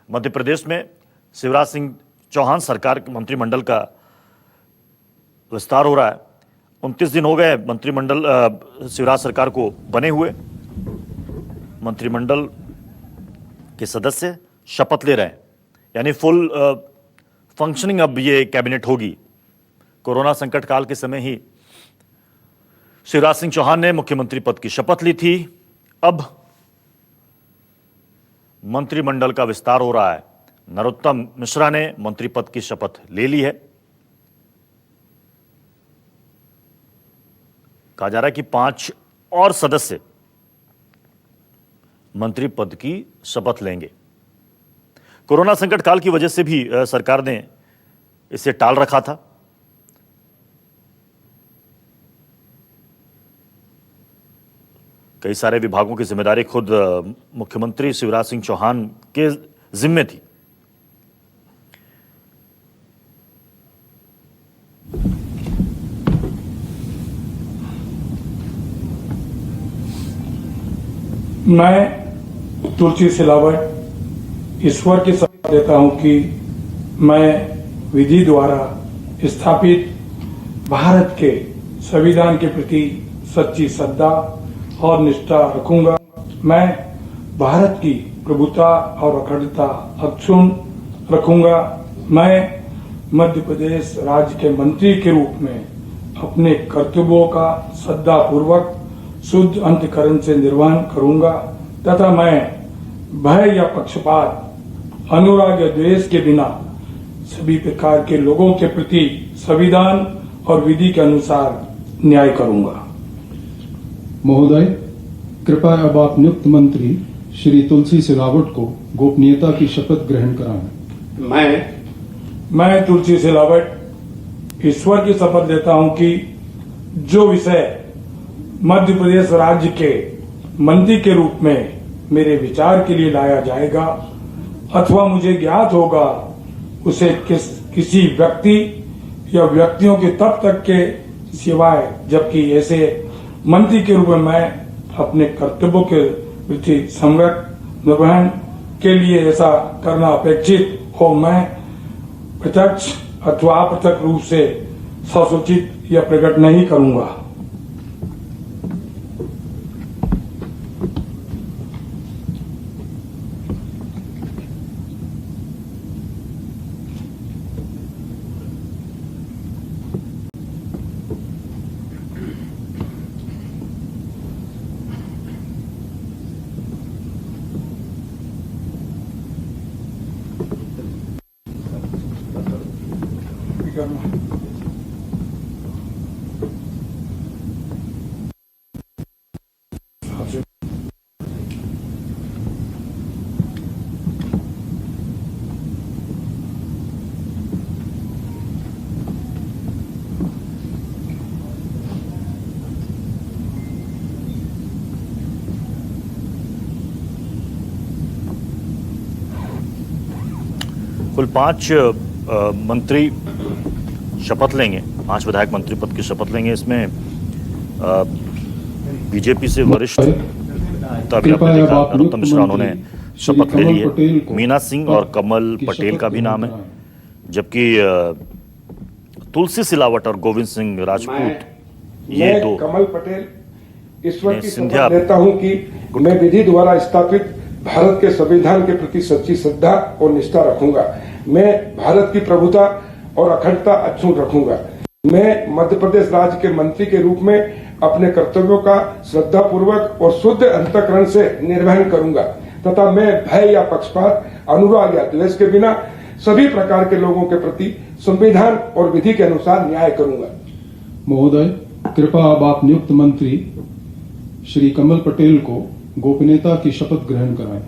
मध्य प्रदेश में शिवराज सिंह चौहान सरकार के मंत्रिमंडल का विस्तार हो रहा है। 29 दिन हो गए मंत्रिमंडल शिवराज सरकार को बने हुए। मंत्रिमंडल के सदस्य शपथ ले रहे हैं, यानी फुल फंक्शनिंग अब ये कैबिनेट होगी। कोरोना संकट काल के समय ही शिवराज सिंह चौहान ने मुख्यमंत्री पद की शपथ ली थी। अब मंत्रिमंडल का विस्तार हो रहा है। नरोत्तम मिश्रा ने मंत्री पद की शपथ ले ली है। कहा जा रहा है कि 5 और सदस्य मंत्री पद की शपथ लेंगे। कोरोना संकट काल की वजह से भी सरकार ने इसे टाल रखा था। कई सारे विभागों की जिम्मेदारी खुद मुख्यमंत्री शिवराज सिंह चौहान के जिम्मे थी। मैं तुलसी सिलावट ईश्वर की शपथ देता हूं कि मैं विधि द्वारा स्थापित भारत के संविधान के प्रति सच्ची श्रद्धा और निष्ठा रखूंगा। मैं भारत की प्रभुता और अखंडता अक्षुण्ण रखूंगा। मैं मध्य प्रदेश राज्य के मंत्री के रूप में अपने कर्तव्यों का श्रद्धापूर्वक शुद्ध अंतःकरण से निर्वहन करूंगा तथा मैं भय या पक्षपात, अनुराग या द्वेष के बिना सभी प्रकार के लोगों के प्रति संविधान और विधि के अनुसार न्याय करूंगा। महोदय, कृपया अब आप नियुक्त मंत्री श्री तुलसी सिलावट को गोपनीयता की शपथ ग्रहण कराएं। मैं तुलसी सिलावट ईश्वर की शपथ लेता हूं कि जो विषय मध्य प्रदेश राज्य के मंत्री के रूप में मेरे विचार के लिए लाया जाएगा अथवा मुझे ज्ञात होगा, उसे किसी व्यक्ति या व्यक्तियों के तब तक के सिवाय, जबकि ऐसे मंत्री के रूप में मैं अपने कर्तव्यों के प्रति सम्यक निर्वहन के लिए ऐसा करना अपेक्षित हो, मैं प्रत्यक्ष अथवा अप्रत्यक्ष रूप से ससूचित या प्रकट नहीं करूंगा। कुल 5 मंत्री शपथ लेंगे, 5 विधायक मंत्री पद की शपथ लेंगे। इसमें बीजेपी से वरिष्ठ नरोत्तम मिश्रा उन्होंने शपथ ले ली है। मीना सिंह और कमल पटेल का भी नाम है, जबकि तुलसी सिलावट और गोविंद सिंह राजपूत ये दो। कमल पटेल ईश्वर की शपथ लेता हूं कि मैं विधि द्वारा स्थापित भारत के संविधान के प्रति सच्ची श्रद्धा और निष्ठा रखूंगा। मैं भारत की प्रभुता और अखंडता अक्षुण्ण रखूंगा। मैं मध्य प्रदेश राज्य के मंत्री के रूप में अपने कर्तव्यों का श्रद्धापूर्वक और शुद्ध अंतःकरण से निर्वहन करूंगा तथा मैं भय या पक्षपात, अनुराग या द्वेष के बिना सभी प्रकार के लोगों के प्रति संविधान और विधि के अनुसार न्याय करूंगा। महोदय, कृपया अब आप नियुक्त मंत्री श्री कमल पटेल को गोपनीयता की शपथ ग्रहण कराएं।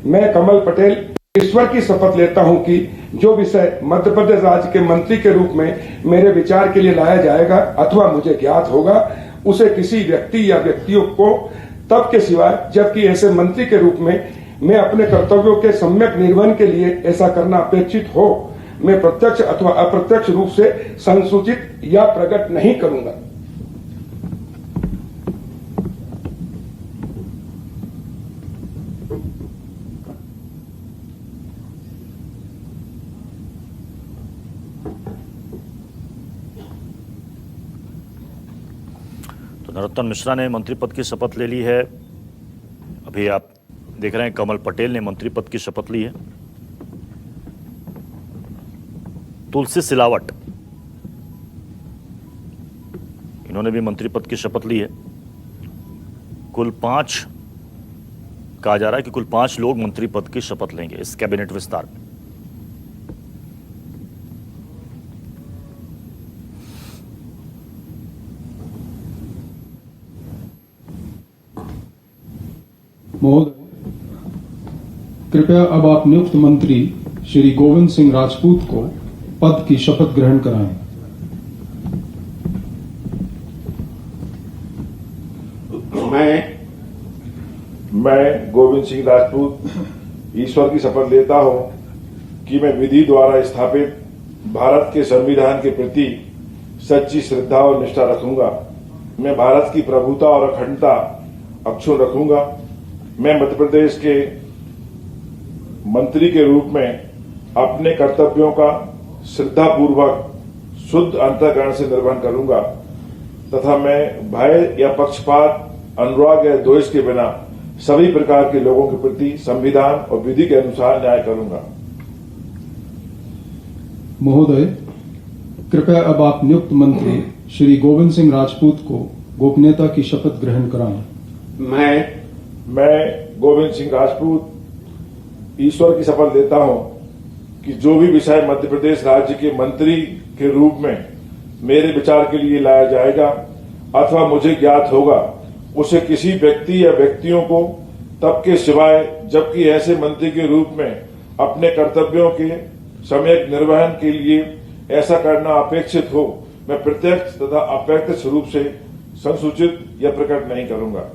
मैं कमल पटेल ईश्वर की शपथ लेता हूं कि जो विषय मध्य प्रदेश राज्य के मंत्री के रूप में मेरे विचार के लिए लाया जाएगा अथवा मुझे ज्ञात होगा, उसे किसी व्यक्ति या व्यक्तियों को तब के सिवाय, जबकि ऐसे मंत्री के रूप में मैं अपने कर्तव्यों के सम्यक निर्वहन के लिए ऐसा करना अपेक्षित हो, मैं प्रत्यक्ष अथवा अप्रत्यक्ष रूप से संसूचित या प्रकट नहीं करूंगा। नरोत्तम मिश्रा ने मंत्री पद की शपथ ले ली है। अभी आप देख रहे हैं कमल पटेल ने मंत्री पद की शपथ ली है। तुलसी सिलावट, इन्होंने भी मंत्री पद की शपथ ली है। कुल 5 कहा जा रहा है कि कुल 5 लोग मंत्री पद की शपथ लेंगे इस कैबिनेट विस्तार में। महोदय, कृपया अब आप नियुक्त मंत्री श्री गोविंद सिंह राजपूत को पद की शपथ ग्रहण कराएं। मैं गोविंद सिंह राजपूत ईश्वर की शपथ लेता हूं कि मैं विधि द्वारा स्थापित भारत के संविधान के प्रति सच्ची श्रद्धा और निष्ठा रखूंगा। मैं भारत की प्रभुता और अखंडता अक्षुण्ण रखूंगा। मैं मध्य प्रदेश के मंत्री के रूप में अपने कर्तव्यों का श्रद्धापूर्वक शुद्ध अंतःकरण से निर्वहन करूंगा तथा मैं भय या पक्षपात, अनुराग या द्वेष के बिना सभी प्रकार के लोगों के प्रति संविधान और विधि के अनुसार न्याय करूंगा। महोदय, कृपया अब आप नियुक्त मंत्री श्री गोविंद सिंह राजपूत को गोपनीयता की शपथ ग्रहण कराएं। मैं गोविंद सिंह राजपूत ईश्वर की शपथ लेता हूं कि जो भी विषय मध्य प्रदेश राज्य के मंत्री के रूप में मेरे विचार के लिए लाया जाएगा अथवा मुझे ज्ञात होगा, उसे किसी व्यक्ति या व्यक्तियों को तब के सिवाय जबकि ऐसे मंत्री के रूप में अपने कर्तव्यों के सम्यक निर्वहन के लिए ऐसा करना अपेक्षित हो, मैं प्रत्यक्ष तथा अप्रत्यक्ष रूप से संसूचित या प्रकट नहीं करूंगा।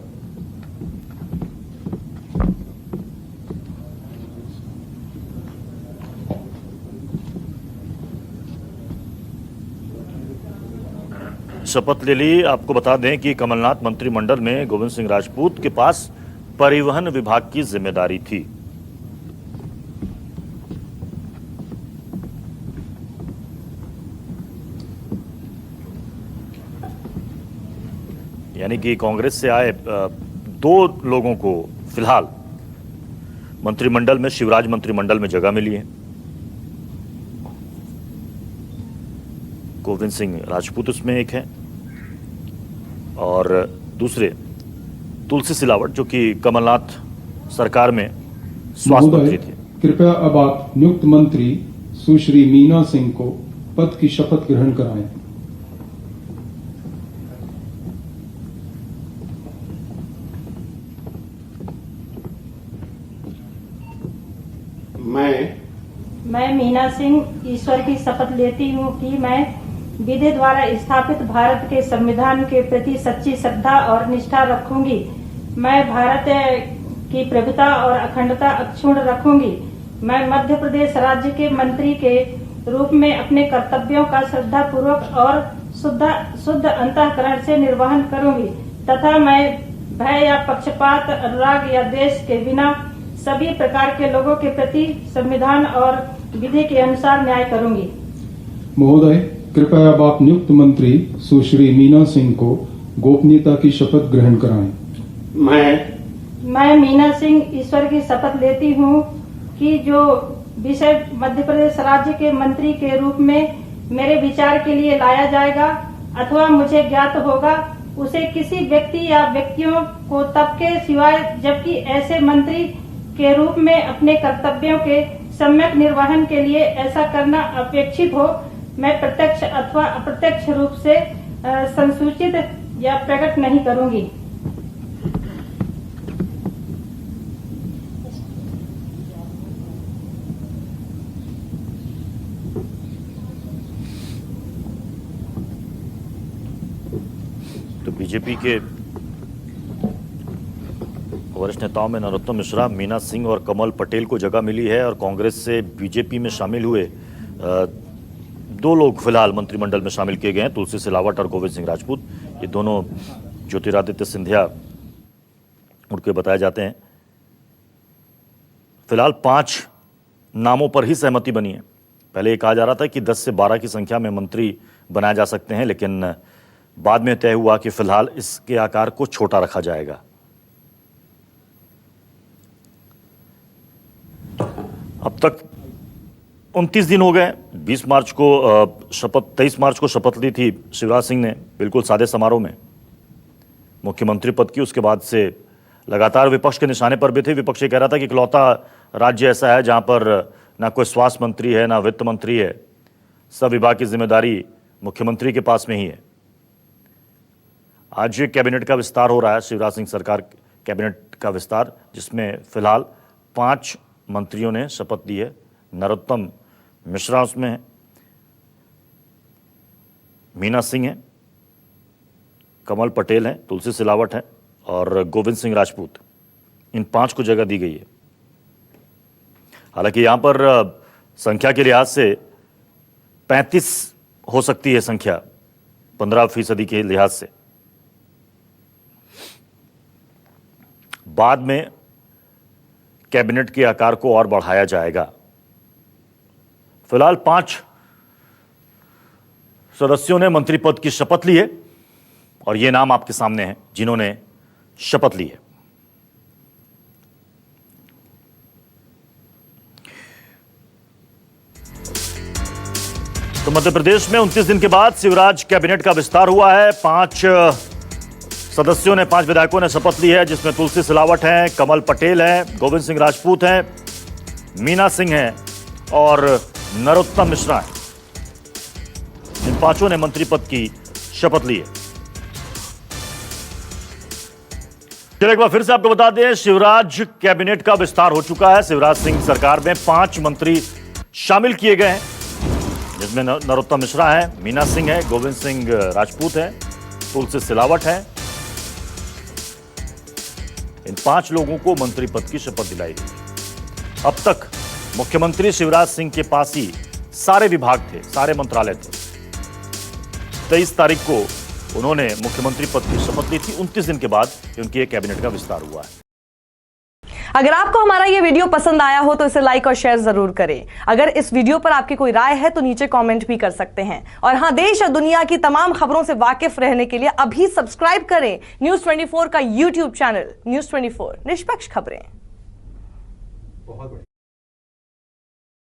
शपथ ले ली। आपको बता दें कि कमलनाथ मंत्रिमंडल में गोविंद सिंह राजपूत के पास परिवहन विभाग की जिम्मेदारी थी। यानी कि कांग्रेस से आए 2 लोगों को फिलहाल मंत्रिमंडल में, शिवराज मंत्रिमंडल में जगह मिली है। गोविंद सिंह राजपूत उसमें एक है और दूसरे तुलसी सिलावट जो कि कमलनाथ सरकार में स्वास्थ्य मंत्री थे। कृपया अब आप नियुक्त मंत्री सुश्री मीना सिंह को पद की शपथ ग्रहण कराएं। मैं मीना सिंह ईश्वर की शपथ लेती हूँ कि मैं विधि द्वारा स्थापित भारत के संविधान के प्रति सच्ची श्रद्धा और निष्ठा रखूंगी। मैं भारत की प्रभुता और अखंडता अक्षुण्ण रखूंगी। मैं मध्य प्रदेश राज्य के मंत्री के रूप में अपने कर्तव्यों का श्रद्धा पूर्वक और शुद्ध अंतःकरण से निर्वहन करूंगी तथा मैं भय या पक्षपात, अनुराग या द्वेष के बिना सभी प्रकार के लोगों के प्रति संविधान और विधि के अनुसार न्याय करूंगी। महोदय, कृपया अब आप नियुक्त मंत्री सुश्री मीना सिंह को गोपनीयता की शपथ ग्रहण कराएं। मैं मीना सिंह ईश्वर की शपथ लेती हूँ कि जो विषय मध्य प्रदेश राज्य के मंत्री के रूप में मेरे विचार के लिए लाया जाएगा अथवा मुझे ज्ञात होगा, उसे किसी व्यक्ति या व्यक्तियों को तब के सिवाय जबकि ऐसे मंत्री के रूप में अपने कर्तव्यों के सम्यक निर्वहन के लिए ऐसा करना अपेक्षित हो, मैं प्रत्यक्ष अथवा अप्रत्यक्ष रूप से संसूचित या प्रकट नहीं करूंगी। तो बीजेपी के वरिष्ठ नेताओं में नरोत्तम मिश्रा, मीना सिंह और कमल पटेल को जगह मिली है और कांग्रेस से बीजेपी में शामिल हुए 2 लोग फिलहाल मंत्रिमंडल में शामिल किए गए हैं, तुलसी सिलावट और गोविंद सिंह राजपूत। ये दोनों ज्योतिरादित्य सिंधिया उनके बताए जाते हैं। फिलहाल 5 नामों पर ही सहमति बनी है। पहले ये कहा जा रहा था कि 10 से 12 की संख्या में मंत्री बनाए जा सकते हैं, लेकिन बाद में तय हुआ कि फिलहाल इसके आकार को छोटा रखा जाएगा। अब तक 29 दिन हो गए। 23 मार्च को शपथ ली थी शिवराज सिंह ने, बिल्कुल सादे समारोह में मुख्यमंत्री पद की। उसके बाद से लगातार विपक्ष के निशाने पर भी थे। विपक्ष ये कह रहा था कि इकलौता राज्य ऐसा है जहां पर ना कोई स्वास्थ्य मंत्री है, ना वित्त मंत्री है, सब विभाग की जिम्मेदारी मुख्यमंत्री के पास में ही है। आज कैबिनेट का विस्तार हो रहा है, शिवराज सिंह सरकार कैबिनेट का विस्तार, जिसमें फिलहाल 5 मंत्रियों ने शपथ ली है। नरोत्तम मिश्रा उसमें है, मीना सिंह है, कमल पटेल है, तुलसी सिलावट है और गोविंद सिंह राजपूत। इन 5 को जगह दी गई है। हालांकि यहां पर संख्या के लिहाज से 35 हो सकती है संख्या, 15% के लिहाज से। बाद में कैबिनेट के आकार को और बढ़ाया जाएगा। फिलहाल 5 सदस्यों ने मंत्री पद की शपथ ली है और ये नाम आपके सामने हैं जिन्होंने शपथ ली है। तो मध्य प्रदेश में 29 दिन के बाद शिवराज कैबिनेट का विस्तार हुआ है। 5 सदस्यों ने, 5 विधायकों ने शपथ ली है, जिसमें तुलसी सिलावट हैं, कमल पटेल हैं, गोविंद सिंह राजपूत हैं, मीना सिंह हैं और नरोत्तम मिश्रा हैं। इन 5 ने मंत्री पद की शपथ ली है। चलिए एक बार फिर से आपको बता दें, शिवराज कैबिनेट का विस्तार हो चुका है। शिवराज सिंह सरकार में 5 मंत्री शामिल किए गए हैं, जिसमें नरोत्तम मिश्रा है, मीना सिंह है, गोविंद सिंह राजपूत है, तुलसी सिलावट है। इन 5 लोगों को मंत्री पद की शपथ दिलाई गई। अब तक मुख्यमंत्री शिवराज सिंह के पास ही सारे विभाग थे, सारे मंत्रालय थे। 23 तारीख को उन्होंने मुख्यमंत्री पद की शपथ ली थी, 29 दिन के बाद उनकी कैबिनेट का विस्तार हुआ है। अगर आपको हमारा ये वीडियो पसंद आया हो तो इसे लाइक और शेयर जरूर करें। अगर इस वीडियो पर आपकी कोई राय है तो नीचे कमेंट भी कर सकते हैं। और हां, देश और दुनिया की तमाम खबरों से वाकिफ रहने के लिए अभी सब्सक्राइब करें न्यूज़ 24 का YouTube चैनल। न्यूज़ 24, निष्पक्ष खबरें।